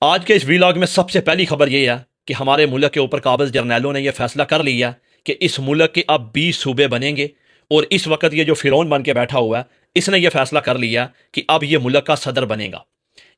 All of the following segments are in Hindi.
आज के इस वीलॉग में सबसे पहली खबर ये है कि हमारे मुल्क के ऊपर काबिज जर्नैलों ने यह फैसला कर लिया कि इस मुल्क के अब 20 सूबे बनेंगे। और इस वक्त ये जो फिरौन बन के बैठा हुआ है, इसने यह फैसला कर लिया कि अब ये मुल्क का सदर बनेगा।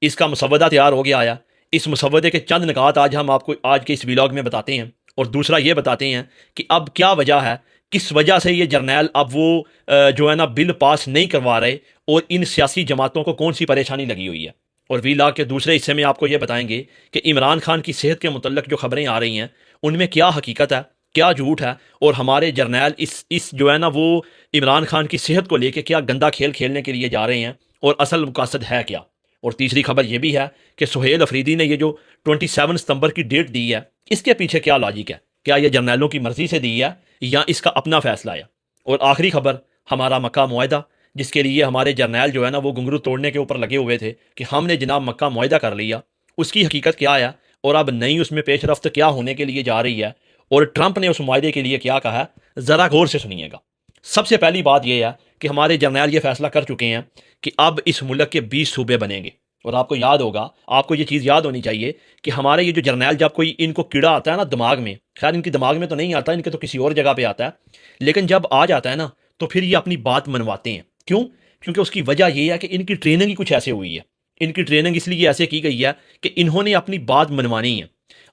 इसका मुसवदा तैयार हो गया आया। इस मुसवदे के चंद निकात आज हम आपको आज के इस वीलॉग में बताते हैं। और दूसरा ये बताते हैं कि अब क्या वजह है, किस वजह से ये जर्नैल अब वो जो है ना बिल पास नहीं करवा रहे, और इन सियासी जमातों को कौन सी परेशानी लगी हुई है। और वीलॉग के दूसरे हिस्से में आपको ये बताएंगे कि इमरान खान की सेहत के मुतल्लिक जो खबरें आ रही हैं उनमें क्या हकीकत है, क्या झूठ है, और हमारे जर्नैल इस जो है ना वो इमरान खान की सेहत को लेकर क्या गंदा खेल खेलने के लिए जा रहे हैं, और असल मकसद है क्या। और तीसरी खबर यह भी है कि सुहेल अफरीदी ने ये जो 27 सितंबर की डेट दी है, इसके पीछे क्या लॉजिक है, क्या यह जर्नैलों की मर्जी से दी है या इसका अपना फैसला है। और आखिरी खबर हमारा मक्का मुआहदा, जिसके लिए हमारे जर्नैल जो है ना वो घुंघरू तोड़ने के ऊपर लगे हुए थे कि हमने जनाब मक्का मुआहदा कर लिया, उसकी हकीकत क्या है और अब नई उसमें पेशरफ्त क्या होने के लिए जा रही है, और ट्रंप ने उस मुआहदे के लिए क्या कहा है, ज़रा गौर से सुनिएगा। सबसे पहली बात यह है कि हमारे जर्नैल ये फैसला कर चुके हैं कि अब इस मुल्क के 20 सूबे बनेंगे। और आपको याद होगा, आपको ये चीज़ याद होनी चाहिए कि हमारे ये जो जर्नैल, जब कोई इनको कीड़ा आता है ना दिमाग में, खैर इनकी दिमाग में तो नहीं आता, इनके तो किसी और जगह पे आता है, लेकिन जब आ जाता है ना तो फिर ये अपनी बात मनवाते हैं। क्यों? क्योंकि उसकी वजह यह है कि इनकी ट्रेनिंग ही कुछ ऐसे हुई है। इनकी ट्रेनिंग इसलिए ऐसे की गई है कि इन्होंने अपनी बात मनवानी है।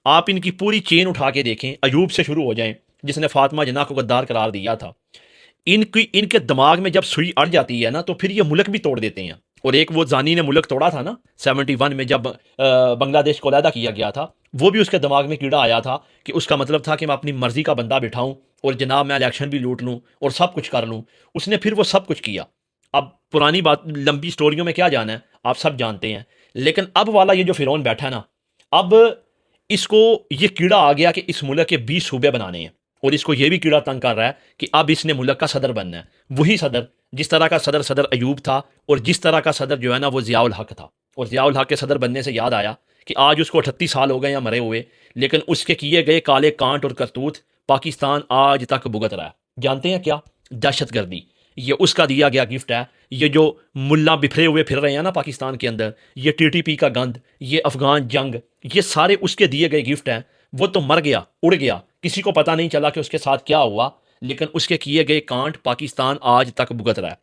आप इनकी पूरी चेन उठा के देखें, अयूब से शुरू हो जाएं जिसने फातिमा जना को गद्दार करार दिया था। इनके दिमाग में जब सुई अड़ जाती है ना तो फिर ये मुल्क भी तोड़ देते हैं। और एक वो जानी ने मुल्क तोड़ा था ना 71 में, जब बांग्लादेश को अलहदा किया गया था, वो भी उसके दिमाग में कीड़ा आया था कि उसका मतलब था कि मैं अपनी मर्जी का बंदा बिठाऊं और जनाब मैं इलेक्शन भी लूट लूं और सब कुछ कर लूं। उसने फिर वो सब कुछ किया। अब पुरानी बात, लंबी स्टोरियों में क्या जाना है, आप सब जानते हैं। लेकिन अब वाला ये जो फिरौन बैठा है ना, अब इसको ये कीड़ा आ गया कि इस मुल्क के 20 सूबे बनाने हैं। और इसको ये भी कीड़ा तंग कर रहा है कि अब इसने मुल्क का सदर बनना है। वही सदर जिस तरह का सदर अयूब था, और जिस तरह का सदर जो है ना वो ज़ियाउल हक था। और ज़ियाउल हक के सदर बनने से याद आया कि आज उसको 38 साल हो गए या मरे हुए, लेकिन उसके किए गए काले कांट और करतूत पाकिस्तान आज तक भुगत रहा है। जानते हैं क्या? दहशतगर्दी। ये उसका दिया गया गिफ्ट है। ये जो मुल्ला बिखरे हुए फिर रहे हैं ना पाकिस्तान के अंदर, ये टीटीपी का गंद, ये अफगान जंग, ये सारे उसके दिए गए गिफ्ट हैं। वो तो मर गया, उड़ गया, किसी को पता नहीं चला कि उसके साथ क्या हुआ, लेकिन उसके किए गए कांट पाकिस्तान आज तक भुगत रहा है।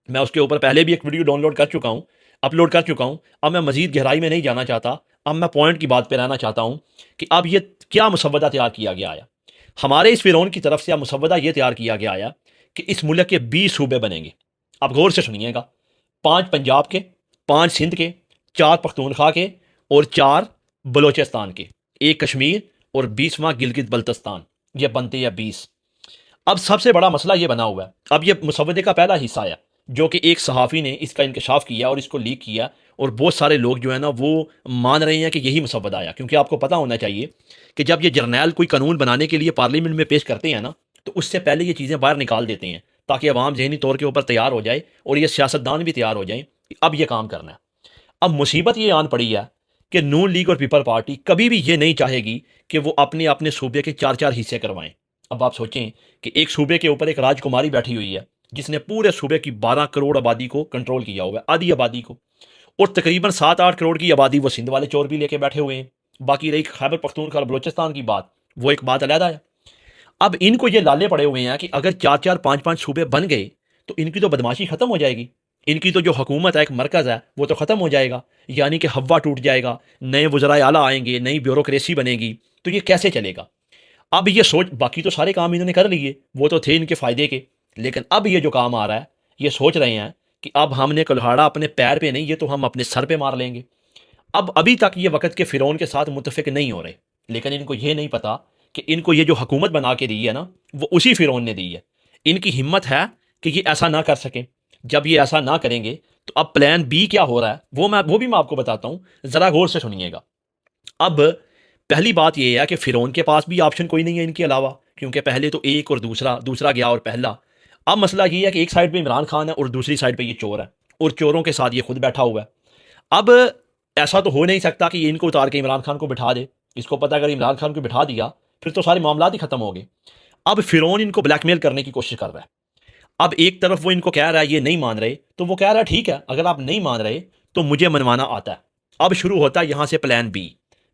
मैं उसके ऊपर पहले भी एक वीडियो डाउनलोड कर चुका हूँ, अपलोड कर चुका हूँ। अब मैं मजीद गहराई में नहीं जाना चाहता। अब मैं पॉइंट की बात पर रहना चाहता हूँ कि अब ये क्या मुसवदा तैयार किया गया है। हमारे इस फिरौन की तरफ से अब मुसवदा ये तैयार किया गया है कि इस मुल्क के 20 सूबे बनेंगे। अब गौर से सुनिएगा, 5 पंजाब के, 5 सिंध के, 4 पख्तूनख्वा के, और 4 बलोचिस्तान के, 1 कश्मीर, और 20वां गिलगित बल्तिस्तान। ये बनते हैं 20। अब सबसे बड़ा मसला ये बना हुआ है, अब ये मुसवदे का पहला हिस्सा है जो कि एक सहाफ़ी ने इसका इंकशाफ किया और इसको लीक किया, और बहुत सारे लोग जो है ना वो मान रहे हैं कि यही मुसवदा आया। क्योंकि आपको पता होना चाहिए कि जब ये जर्नैल कोई कानून बनाने के लिए पार्लियामेंट में पेश करते हैं ना, तो उससे पहले ये चीज़ें बाहर निकाल देते हैं ताकि अवाम जहनी तौर के ऊपर तैयार हो जाए और ये सियासतदान भी तैयार हो जाए कि अब ये काम करना है। अब मुसीबत ये आन पड़ी है कि नून लीग और पीपल पार्टी कभी भी ये नहीं चाहेगी कि वो अपने अपने सूबे के 4-4 हिस्से करवाएं। अब आप सोचें कि एक सूबे के ऊपर एक राजकुमारी बैठी हुई है जिसने पूरे सूबे की 12 करोड़ आबादी को कंट्रोल किया हुआ है, आधी आबादी को। और तकरीबन 7-8 करोड़ की आबादी वो सिंध वाले चोर भी लेके बैठे हुए हैं। बाकी रही खैबर पख्तूनख्वा और बलोचिस्तान की बात, वो एक बात अलहदा है। अब इनको ये लाले पड़े हुए हैं कि अगर 4-4, 5-5 सूबे बन गए तो इनकी तो बदमाशी खत्म हो जाएगी, इनकी तो जो हुकूमत है, एक मरकज़ है, वो तो ख़त्म हो जाएगा। यानी कि हवा टूट जाएगा, नए वज़राए आला आएंगे, नई ब्यूरोक्रेसी बनेगी, तो ये कैसे चलेगा। अब ये सोच, बाकी तो सारे काम इन्होंने कर लिए, वो तो थे इनके फ़ायदे के, लेकिन अब ये जो काम आ रहा है, ये सोच रहे हैं कि अब हमने कुल्हाड़ा अपने पैर पे नहीं, ये तो हम अपने सर पे मार लेंगे। अब अभी तक ये वक़्त के फ़िरौन के साथ मुत्तफ़िक नहीं हो रहे, लेकिन इनको ये नहीं पता कि इनको ये जो हुकूमत बना के दी है ना, वो उसी फ़िरौन ने दी है। इनकी हिम्मत है कि ये ऐसा ना कर सकें। जब ये ऐसा ना करेंगे तो अब प्लान बी क्या हो रहा है वो भी मैं आपको बताता हूँ, ज़रा गौर से सुनिएगा। अब पहली बात यह है कि फ़िरौन के पास भी ऑप्शन कोई नहीं है इनके अलावा, क्योंकि पहले तो एक और दूसरा, दूसरा गया और पहला। अब मसला ये है कि एक साइड पे इमरान खान है और दूसरी साइड पे ये चोर है, और चोरों के साथ ये खुद बैठा हुआ है। अब ऐसा तो हो नहीं सकता कि ये इनको उतार के इमरान खान को बिठा दे। इसको पता अगर इमरान खान को बिठा दिया फिर तो सारे मामला ही खत्म हो गए। अब फ़िरौन इनको ब्लैकमेल करने की कोशिश कर रहा है। अब एक तरफ वो इनको कह रहा है, ये नहीं मान रहे, तो वो कह रहा है ठीक है, अगर आप नहीं मान रहे तो मुझे मनवाना आता है। अब शुरू होता है यहाँ से प्लान बी।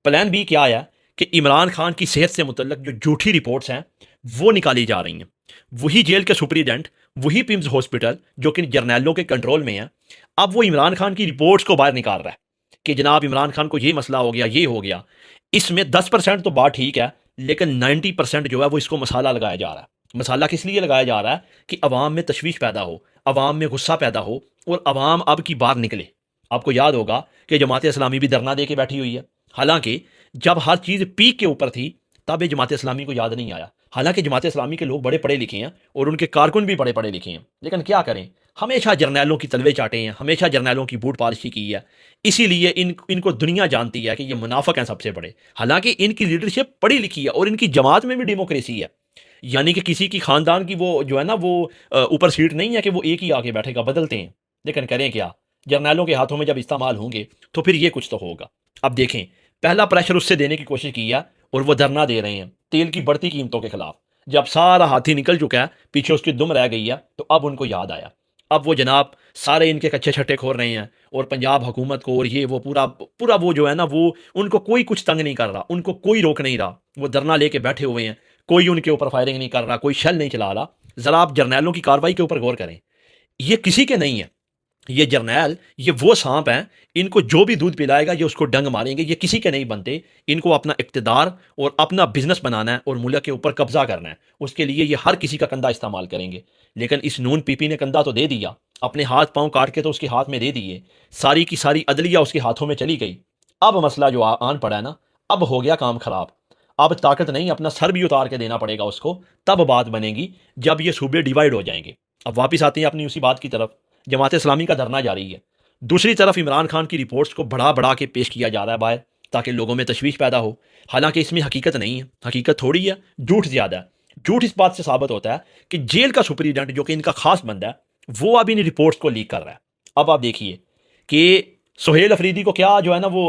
प्लान बी क्या आया कि इमरान खान की सेहत से मुतल्लक जो झूठी रिपोर्ट्स हैं वो निकाली जा रही हैं। वही जेल के सुपरिटेंडेंट, वही पिम्स हॉस्पिटल जो कि जर्नैलों के कंट्रोल में है, अब वो इमरान खान की रिपोर्ट्स को बाहर निकाल रहा है कि जनाब इमरान खान को ये मसला हो गया, ये हो गया। इसमें 10% तो बात ठीक है, लेकिन 90% जो है वो इसको मसाला लगाया जा रहा है। मसाला किस लिए लगाया जा रहा है कि अवाम में तशवीश पैदा हो, अवाम में गुस्सा पैदा हो और अवाम अब की बार निकले। आपको याद होगा कि जमात इस्लामी भी धरना दे के बैठी हुई है। हालांकि जब हर चीज़ पीक के ऊपर थी तब ये जमात इस्लामी को याद नहीं आया। हालांकि जमात इस्लामी के लोग बड़े पढ़े लिखे हैं और उनके कारकुन भी बड़े पढ़े लिखे हैं, लेकिन क्या करें, हमेशा जर्नैलों की तलवे चाटे हैं, हमेशा जर्नैलों की बूट पालिशी की है। इसीलिए इनको दुनिया जानती है कि ये मुनाफिक हैं सबसे बड़े। हालांकि इनकी लीडरशिप पढ़ी लिखी है और इनकी जमात में भी डेमोक्रेसी है, यानी कि किसी की खानदान की वो जो है ना वो ऊपर सीट नहीं है कि वो एक ही आके बैठेगा, बदलते हैं। लेकिन करें क्या, जर्नैलों के हाथों में जब इस्तेमाल होंगे तो फिर ये कुछ तो होगा। अब देखें, पहला प्रेशर उससे देने की कोशिश की है और वो धरना दे रहे हैं तेल की बढ़ती कीमतों के खिलाफ। जब सारा हाथी निकल चुका है, पीछे उसकी दुम रह गई है, तो अब उनको याद आया। अब वो जनाब सारे इनके कच्चे छट्टे खोल रहे हैं और पंजाब हुकूमत को और ये वो पूरा पूरा वो जो है ना वो उनको कोई कुछ तंग नहीं कर रहा, उनको कोई रोक नहीं रहा। वो धरना लेके बैठे हुए हैं, कोई उनके ऊपर फायरिंग नहीं कर रहा, कोई शेल नहीं चला रहा। ज़रा आप जर्नैलों की कार्रवाई के ऊपर गौर करें, ये किसी के नहीं है। ये जर्नैल, ये वो सांप हैं, इनको जो भी दूध पिलाएगा ये उसको डंग मारेंगे। ये किसी के नहीं बनते। इनको अपना इक़्तिदार और अपना बिजनेस बनाना है और मुल्क के ऊपर कब्जा करना है। उसके लिए ये हर किसी का कंधा इस्तेमाल करेंगे। लेकिन इस नून पीपी ने कंधा तो दे दिया, अपने हाथ पांव काट के तो उसके हाथ में दे दिए, सारी की सारी अदलिया उसके हाथों में चली गई। अब मसला जो आन पड़ा है ना, अब हो गया काम खराब। अब ताकत नहीं, अपना सर भी उतार के देना पड़ेगा उसको, तब बात बनेगी जब ये सूबे डिवाइड हो जाएंगे। अब वापस आते हैं अपनी उसी बात की तरफ। जमात इस्लामी का धरना जारी है, दूसरी तरफ इमरान खान की रिपोर्ट्स को बढ़ा बढ़ा के पेश किया जा रहा है बाहर, ताकि लोगों में तशवीश पैदा हो। हालांकि इसमें हकीकत नहीं है, हकीकत थोड़ी है, झूठ ज़्यादा है। झूठ इस बात से साबित होता है कि जेल का सुपरिटेंडेंट जो कि इनका खास बंदा है, वो अब इन रिपोर्ट्स को लीक कर रहा है। अब आप देखिए कि सुहेल अफरीदी को क्या जो है ना वो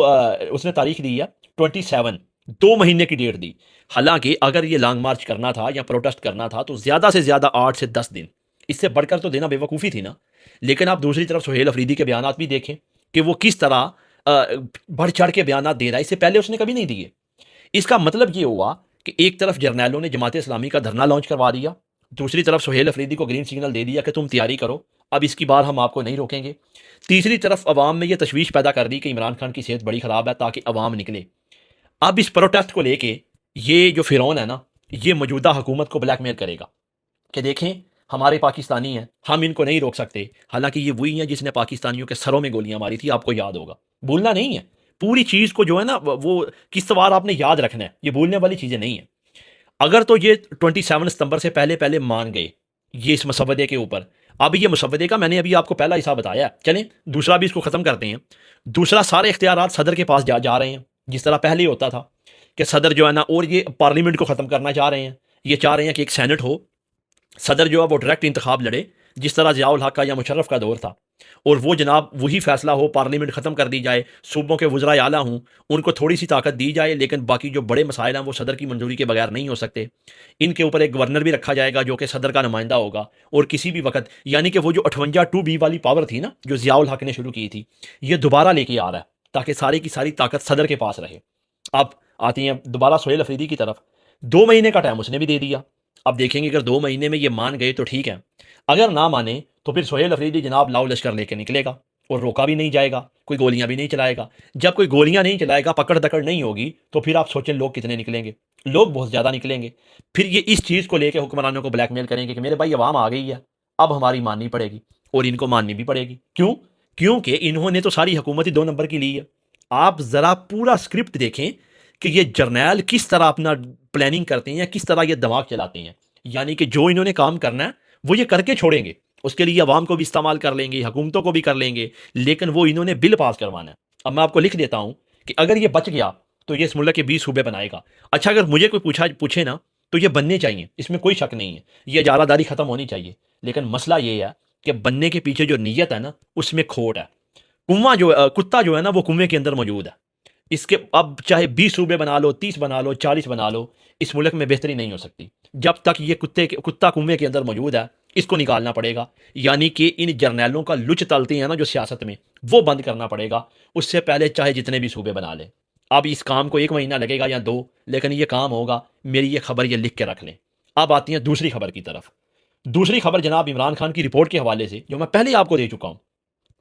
उसने तारीख दी है 27, 2 महीने की डेट दी। हालांकि अगर ये लॉन्ग मार्च करना था या प्रोटेस्ट करना था तो ज़्यादा से ज़्यादा 8 से 10 दिन, इससे बढ़कर तो देना बेवकूफ़ी थी ना। लेकिन आप दूसरी तरफ सुहेल अफरीदी के बयानात भी देखें कि वो किस तरह बढ़ चढ़ के बयानात दे रहा है, इससे पहले उसने कभी नहीं दिए। इसका मतलब ये हुआ कि एक तरफ जर्नैलों ने जमात इस्लामी का धरना लॉन्च करवा दिया, दूसरी तरफ सुहेल अफरीदी को ग्रीन सिग्नल दे दिया कि तुम तैयारी करो, अब इसकी बार हम आपको नहीं रोकेंगे। तीसरी तरफ अवाम में यह तशवीश पैदा कर दी कि इमरान खान की सेहत बड़ी ख़राब है, ताकि अवाम निकले। अब इस प्रोटेस्ट को लेके ये जो फिरौन है ना, ये मौजूदा हुकूमत को ब्लैकमेल करेगा कि देखें हमारे पाकिस्तानी हैं, हम इनको नहीं रोक सकते। हालांकि ये वही है जिसने पाकिस्तानियों के सरों में गोलियां मारी थी, आपको याद होगा, भूलना नहीं है। पूरी चीज़ को जो है ना वो किस बार आपने याद रखना है, ये भूलने वाली चीज़ें नहीं है। अगर तो ये 27 सितंबर से पहले पहले मान गए ये इस मसवदे के ऊपर, अब ये मसवदे का मैंने अभी आपको पहला हिस्सा बताया, चलें दूसरा भी इसको ख़त्म करते हैं। दूसरा, सारे इख्तियारात सदर के पास जा रहे हैं, जिस तरह पहले होता था कि सदर जो है ना, और ये पार्लियामेंट को ख़त्म करना चाह रहे हैं। ये चाह रहे हैं कि एक सेनेट हो, सदर जो है वो डायरेक्ट इंतखाब लड़े, जिस तरह ज़ियाउल हक का या मुशर्रफ का दौर था, और वो जनाब वही फैसला हो, पार्लियामेंट ख़त्म कर दी जाए, सूबों के वज़राए आला हूँ, उनको थोड़ी सी ताकत दी जाए, लेकिन बाकी जो बड़े मसाइल हैं वो सदर की मंजूरी के बगैर नहीं हो सकते। इनके ऊपर एक गवर्नर भी रखा जाएगा जो कि सदर का नुमाइंदा होगा, और किसी भी वक्त, यानी कि वो जो 58(2)B वाली पावर थी ना जो ज़ियाउल हक ने शुरू की थी, ये दोबारा लेके आ रहा है ताकि सारी की सारी ताकत सदर के पास रहे। अब आती हैं दोबारा सुहेल अफरीदी की तरफ। 2 महीने का टाइम उसने भी दे दिया। अब देखेंगे अगर 2 महीने में ये मान गए तो ठीक है, अगर ना माने तो फिर सुहेल अफरीदी जनाब लाओ लश्कर लेके निकलेगा और रोका भी नहीं जाएगा, कोई गोलियां भी नहीं चलाएगा। जब कोई गोलियां नहीं चलाएगा, पकड़ दकड़ नहीं होगी, तो फिर आप सोचें लोग कितने निकलेंगे। लोग बहुत ज़्यादा निकलेंगे। फिर ये इस चीज़ को लेकर हुक्मरानों को ब्लैकमेल करेंगे कि मेरे भाई अवाम आ गई है, अब हमारी माननी पड़ेगी, और इनको माननी भी पड़ेगी। क्यों? क्योंकि इन्होंने तो सारी हुकूमत ही 2 नंबर की ली है। आप ज़रा पूरा स्क्रिप्ट देखें कि ये जर्नैल किस तरह अपना प्लानिंग करते हैं, किस तरह ये दिमाग चलाते हैं। यानी कि जो इन्होंने काम करना है वो ये करके छोड़ेंगे, उसके लिए अवाम को भी इस्तेमाल कर लेंगे, हुकूमतों को भी कर लेंगे, लेकिन वो इन्होंने बिल पास करवाना है। अब मैं आपको लिख देता हूँ कि अगर ये बच गया तो ये इस मुल्क के 20 सूबे बनाएगा। अच्छा, अगर मुझे कोई पूछे ना तो ये बनने चाहिए, इसमें कोई शक नहीं है, ये इजारादारी ख़त्म होनी चाहिए। लेकिन मसला ये है कि बनने के पीछे जो नीयत है ना, उसमें खोट है। कुत्ता जो है ना वो कुएं के अंदर मौजूद है। इसके अब चाहे 20 सूबे बना लो, 30 बना लो, 40 बना लो, इस मुल्क में बेहतरी नहीं हो सकती जब तक ये कुत्ता कुएं के अंदर मौजूद है। इसको निकालना पड़ेगा। यानी कि इन जर्नैलों का लुच तलते हैं ना जो सियासत में, वो बंद करना पड़ेगा। उससे पहले चाहे जितने भी सूबे बना लें। अब इस काम को 1 महीना लगेगा या 2, लेकिन ये काम होगा। मेरी ये खबर ये लिख के रख लें। अब आती है दूसरी खबर की तरफ। दूसरी खबर जनाब इमरान खान की रिपोर्ट के हवाले से, जो मैं पहले आपको दे चुका हूं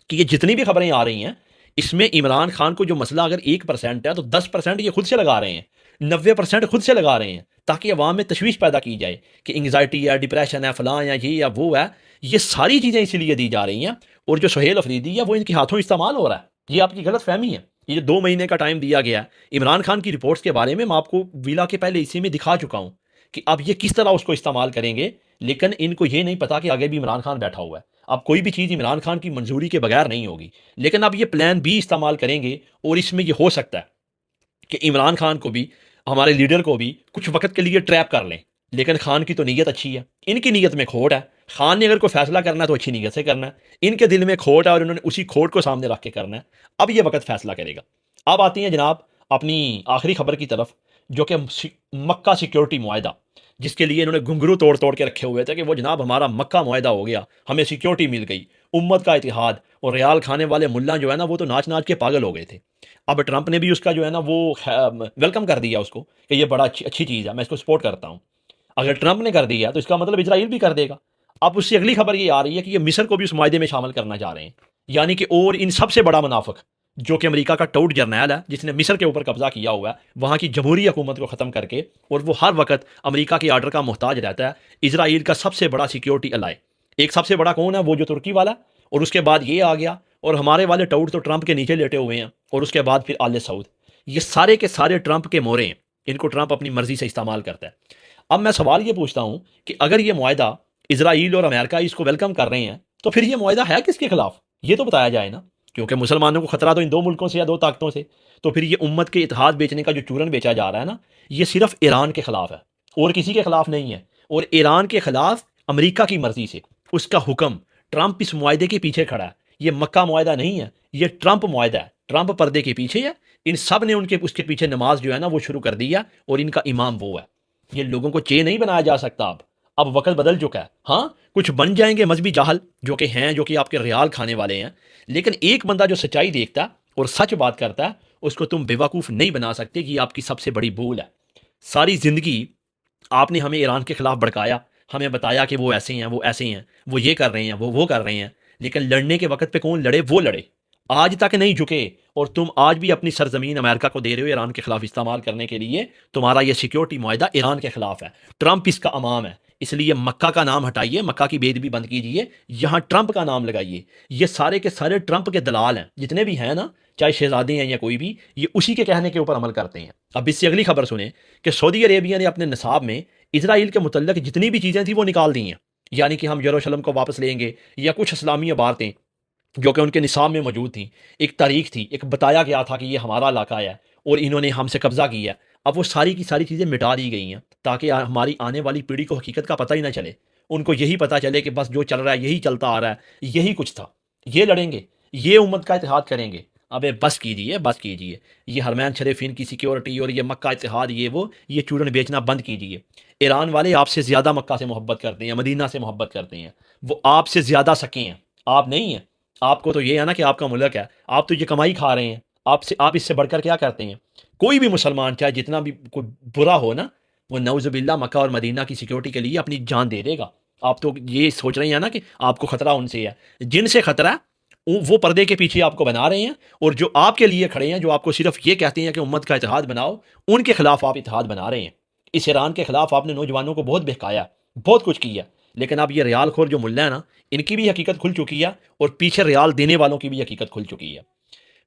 कि ये जितनी भी खबरें आ रही हैं, इसमें इमरान खान को जो मसला अगर 1% है तो 10% ये खुद से लगा रहे हैं, 90% खुद से लगा रहे हैं, ताकि अवाम में तशवीश पैदा की जाए कि एंग्जाइटी है, डिप्रेशन है, फलां या ये या वो है। ये सारी चीज़ें इसीलिए दी जा रही हैं। और जो सुहेल अफरीदी है वो इनके हाथों इस्तेमाल हो रहा है। ये आपकी गलत फहमी है। ये 2 महीने का टाइम दिया गया है इमरान खान की रिपोर्ट्स के बारे में। मैं आपको वीला के पहले इसी में दिखा चुका हूं कि अब ये किस तरह उसको इस्तेमाल करेंगे। लेकिन इनको ये नहीं पता कि आगे भी इमरान खान बैठा हुआ है। अब कोई भी चीज़ इमरान खान की मंजूरी के बगैर नहीं होगी। लेकिन अब ये प्लान बी इस्तेमाल करेंगे। और इसमें ये हो सकता है कि इमरान खान को भी, हमारे लीडर को भी कुछ वक्त के लिए ट्रैप कर लें। लेकिन खान की तो नीयत अच्छी है, इनकी नीयत में खोट है। खान ने अगर कोई फैसला करना है तो अच्छी नीयत से करना है। इनके दिल में खोट है और इन्होंने उसी खोट को सामने रख के करना है। अब ये वक्त फैसला करेगा। अब आती हैं जनाब अपनी आखिरी खबर की तरफ, जो कि मक्का सिक्योरिटी मुआहदा, जिसके लिए इन्होंने घुंघरू तोड़ तोड़ के रखे हुए थे कि वो जनाब हमारा मक्का मुआहदा हो गया, हमें सिक्योरिटी मिल गई, उम्मत का इतिहाद। और रियाल खाने वाले मुल्ला जो है ना वो तो नाच नाच के पागल हो गए थे। अब ट्रंप ने भी उसका जो है ना वो वेलकम कर दिया उसको कि ये बड़ा अच्छी चीज़ है, मैं इसको सपोर्ट करता हूँ। अगर ट्रंप ने कर दिया तो इसका मतलब इजराइल भी कर देगा। अब उससे अगली खबर ये आ रही है कि ये मिस्र को भी उस मायदे में शामिल करना चाह रहे हैं। यानी कि और इन सबसे बड़ा मुनाफिक, जो कि अमेरिका का टाउट जर्नैल है, जिसने मिस्र के ऊपर कब्जा किया हुआ है, वहाँ की जमहूरी हुकूमत को ख़त्म करके, और वो हर वक्त अमेरिका के आर्डर का मोहताज रहता है। इजराइल का सबसे बड़ा सिक्योरिटी अलाय, एक सबसे बड़ा कौन है, वो जो तुर्की वाला, और उसके बाद ये आ गया। और हमारे वाले टाउट तो ट्रंप के नीचे लेटे हुए हैं। और उसके बाद फिर आले सऊद। ये सारे के सारे ट्रंप के मोरे हैं। इनको ट्रंप अपनी मर्जी से इस्तेमाल करता है। अब मैं सवाल ये पूछता हूँ कि अगर ये मुआहदा इसराइल और अमेरिका इसको वेलकम कर रहे हैं, तो फिर ये मुआहदा है किसके खिलाफ, ये तो बताया जाए ना। क्योंकि मुसलमानों को खतरा तो इन 2 मुल्कों से या 2 ताकतों से। तो फिर ये उम्मत के इतिहाद बेचने का जो चूरन बेचा जा रहा है ना, ये सिर्फ ईरान के खिलाफ है और किसी के खिलाफ नहीं है। और ईरान के खिलाफ अमेरिका की मर्जी से उसका हुक्म, ट्रंप इस मुआहदे के पीछे खड़ा है। ये मक्का मुआहदा नहीं है, ये ट्रंप मुआहदा है। ट्रंप पर्दे के पीछे है। इन सब ने उसके पीछे नमाज जो है ना वो शुरू कर दी है, और इनका इमाम वो है। ये लोगों को चे नहीं बनाया जा सकता। अब वक्त बदल चुका है। हाँ, कुछ बन जाएंगे मजहबी जाहल जो कि हैं, जो कि आपके रियाल खाने वाले हैं। लेकिन एक बंदा जो सच्चाई देखता है और सच बात करता है, उसको तुम बेवकूफ़ नहीं बना सकते कि आपकी सबसे बड़ी भूल है। सारी ज़िंदगी आपने हमें ईरान के खिलाफ भड़काया, हमें बताया कि वो ऐसे हैं, वो ऐसे हैं, वो ये कर रहे हैं, वो कर रहे हैं। लेकिन लड़ने के वक्त पे कौन लड़े, वो लड़े, आज तक नहीं झुके। और तुम आज भी अपनी सरजमीन अमेरिका को दे रहे हो ईरान के खिलाफ इस्तेमाल करने के लिए। तुम्हारा ये सिक्योरिटी मुआहदा ईरान के खिलाफ है। ट्रंप इसका अमाम है। इसलिए मक्का का नाम हटाइए, मक्का की बेदबी बंद कीजिए, यहाँ ट्रंप का नाम लगाइए। ये सारे के सारे ट्रंप के दलाल हैं, जितने भी हैं ना, चाहे शहजादे हैं या कोई भी, ये उसी के कहने के ऊपर अमल करते हैं। अब इससे अगली खबर सुने कि सऊदी अरेबिया ने अपने निसाब में इसराइल के मुतल्लक जितनी भी चीज़ें थी वो निकाल दी हैं। यानी कि हम यरूशलेम को वापस लेंगे, या कुछ इस्लामी इबारतें जो कि उनके निसाब में मौजूद थी। एक तारीख थी, एक बताया गया था कि ये हमारा इलाका है और इन्होंने हमसे कब्जा किया। अब वो सारी की सारी चीज़ें मिटा दी गई हैं, ताकि हमारी आने वाली पीढ़ी को हकीकत का पता ही ना चले। उनको यही पता चले कि बस जो चल रहा है यही चलता आ रहा है, यही कुछ था। ये लड़ेंगे, ये उम्मत का इतिहाद करेंगे। अबे बस कीजिए, बस कीजिए। ये हरमैन शरीफीन की सिक्योरिटी और ये मक्का इतिहाद, ये चूरन बेचना बंद कीजिए। ईरान वाले आपसे ज़्यादा मक्का से मोहब्बत करते हैं, मदीना से मोहब्बत करते हैं। वो आपसे ज़्यादा सके हैं, आप नहीं हैं। आपको तो ये है ना कि आपका मुल्क है, आप तो ये कमाई खा रहे हैं। आप इससे बढ़कर क्या करते हैं? कोई भी मुसलमान चाहे जितना भी कोई बुरा हो ना, वो नौजुबिल्ला मक्का और मदीना की सिक्योरिटी के लिए अपनी जान दे देगा। आप तो ये सोच रहे हैं ना कि आपको खतरा उनसे है। जिनसे खतरा है वो पर्दे के पीछे आपको बना रहे हैं, और जो आपके लिए खड़े हैं, जो आपको सिर्फ ये कहते हैं कि उम्मत का इतिहाद बनाओ, उनके खिलाफ आप इतिहाद बना रहे हैं। इस ईरान के खिलाफ आपने नौजवानों को बहुत बहकाया, बहुत कुछ किया। लेकिन अब ये रियाल खोर जो मुल्ला है ना, इनकी भी हकीकत खुल चुकी है, और पीछे रियाल देने वालों की भी हकीकत खुल चुकी है।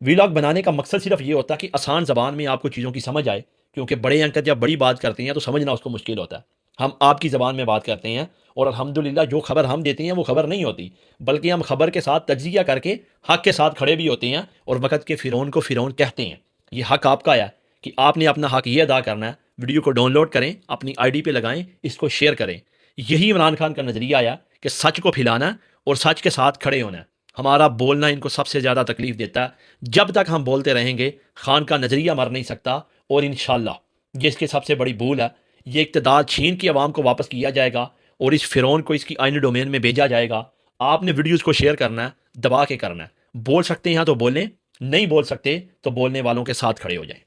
वीलॉग बनाने का मकसद सिर्फ ये होता है कि आसान ज़बान में आपको चीज़ों की समझ आए, क्योंकि बड़े अंकल जब बड़ी बात करते हैं तो समझना उसको मुश्किल होता है। हम आपकी ज़बान में बात करते हैं, और अल्हम्दुलिल्लाह जो खबर हम देते हैं वो खबर नहीं होती, बल्कि हम खबर के साथ तज्जिया करके हक़ के साथ खड़े भी होते हैं, और वक़्त के फ़िरौन को फ़िरौन कहते हैं। ये हक़ आपका है कि आपने अपना हक़ ये अदा करना है। वीडियो को डाउनलोड करें, अपनी ID पे लगाएं, इसको शेयर करें। यही इमरान खान का नज़रिया आया कि सच को फैलाना और सच के साथ खड़े होना है। हमारा बोलना इनको सबसे ज़्यादा तकलीफ़ देता है। जब तक हम बोलते रहेंगे, खान का नज़रिया मर नहीं सकता। और इंशाअल्लाह ये इसकी सबसे बड़ी भूल है, ये इक़्तिदार छीन के अवाम को वापस किया जाएगा, और इस फिरौन को इसकी आईनी डोमेन में भेजा जाएगा। आपने वीडियोज़ को शेयर करना है, दबा के करना है। बोल सकते हैं यहाँ तो बोलें, नहीं बोल सकते तो बोलने वालों के साथ खड़े हो जाएं।